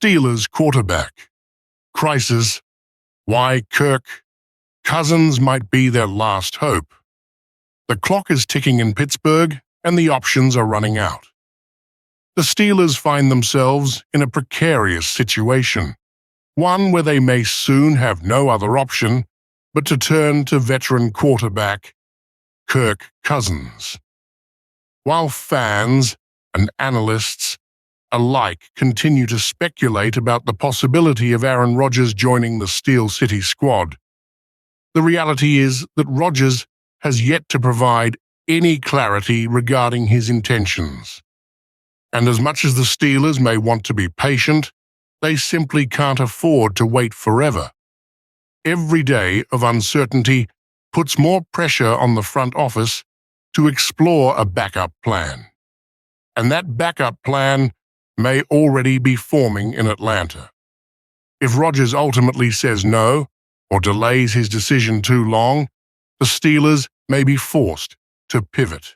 Steelers quarterback. Crisis. Why Kirk Cousins might be their last hope. The clock is ticking in Pittsburgh, and the options are running out. The Steelers find themselves in a precarious situation, one where they may soon have no other option but to turn to veteran quarterback Kirk Cousins. While fans and analysts alike continue to speculate about the possibility of Aaron Rodgers joining the Steel City squad, the reality is that Rodgers has yet to provide any clarity regarding his intentions. And as much as the Steelers may want to be patient, they simply can't afford to wait forever. Every day of uncertainty puts more pressure on the front office to explore a backup plan. And that backup plan may already be forming in Atlanta. If Rodgers ultimately says no or delays his decision too long, the Steelers may be forced to pivot.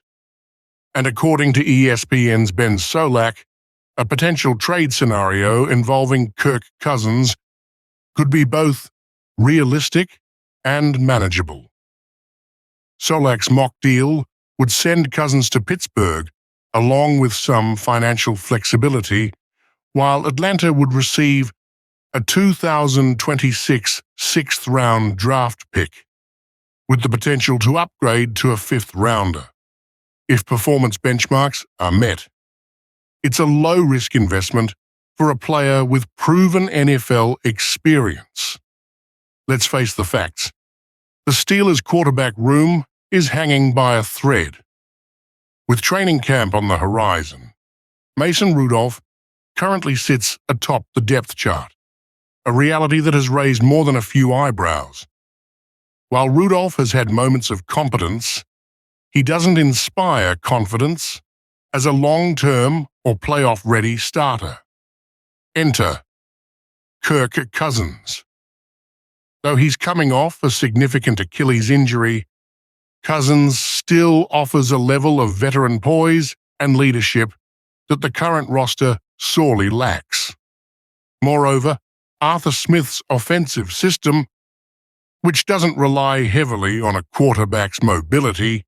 And according to ESPN's Ben Solak, a potential trade scenario involving Kirk Cousins could be both realistic and manageable. Solak's mock deal would send Cousins to Pittsburgh along with some financial flexibility, while Atlanta would receive a 2026 sixth-round draft pick, with the potential to upgrade to a fifth-rounder if performance benchmarks are met. It's a low-risk investment for a player with proven NFL experience. Let's face the facts. The Steelers' quarterback room is hanging by a thread. With training camp on the horizon, Mason Rudolph currently sits atop the depth chart, a reality that has raised more than a few eyebrows. While Rudolph has had moments of competence, he doesn't inspire confidence as a long-term or playoff-ready starter. Enter Kirk Cousins. Though he's coming off a significant Achilles injury, Cousins still offers a level of veteran poise and leadership that the current roster sorely lacks. Moreover, Arthur Smith's offensive system, which doesn't rely heavily on a quarterback's mobility,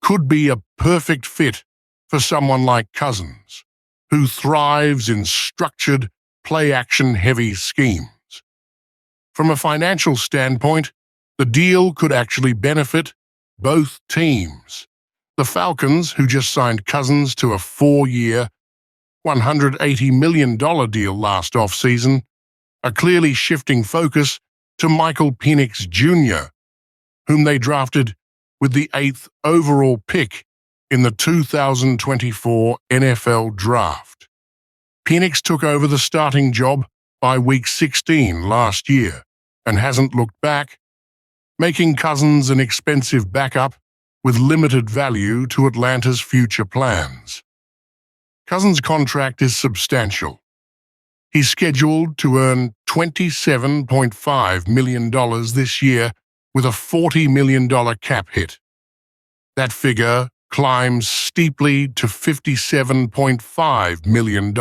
could be a perfect fit for someone like Cousins, who thrives in structured, play-action-heavy schemes. From a financial standpoint, the deal could actually benefit both teams. The Falcons, who just signed Cousins to a 4-year, $180 million deal last offseason, are clearly shifting focus to Michael Penix Jr, whom they drafted with the 8th overall pick in the 2024 NFL Draft. Penix took over the starting job by Week 16 last year and hasn't looked back, making Cousins an expensive backup with limited value to Atlanta's future plans. Cousins' contract is substantial. He's scheduled to earn $27.5 million this year with a $40 million cap hit. That figure climbs steeply to $57.5 million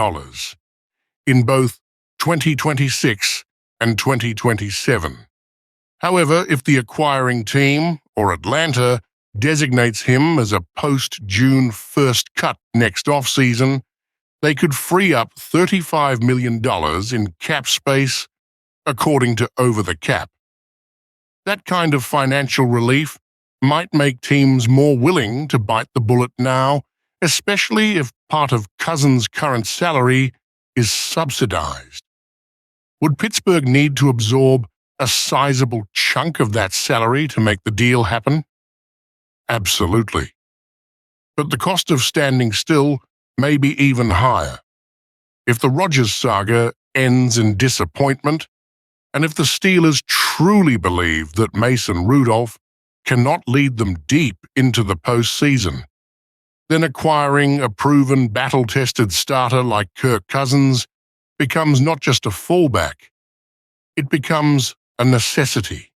in both 2026 and 2027. However, if the acquiring team, or Atlanta, designates him as a post-June first cut next offseason, they could free up $35 million in cap space, according to Over the Cap. That kind of financial relief might make teams more willing to bite the bullet now, especially if part of Cousins' current salary is subsidized. Would Pittsburgh need to absorb a sizable chunk of that salary to make the deal happen? Absolutely. But the cost of standing still may be even higher. If the Rodgers saga ends in disappointment, and if the Steelers truly believe that Mason Rudolph cannot lead them deep into the postseason, then acquiring a proven battle-tested starter like Kirk Cousins becomes not just a fallback, it becomes a necessity.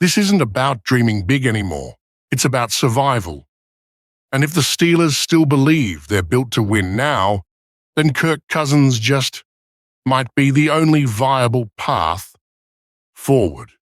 This isn't about dreaming big anymore, it's about survival. And if the Steelers still believe they're built to win now, then Kirk Cousins just might be the only viable path forward.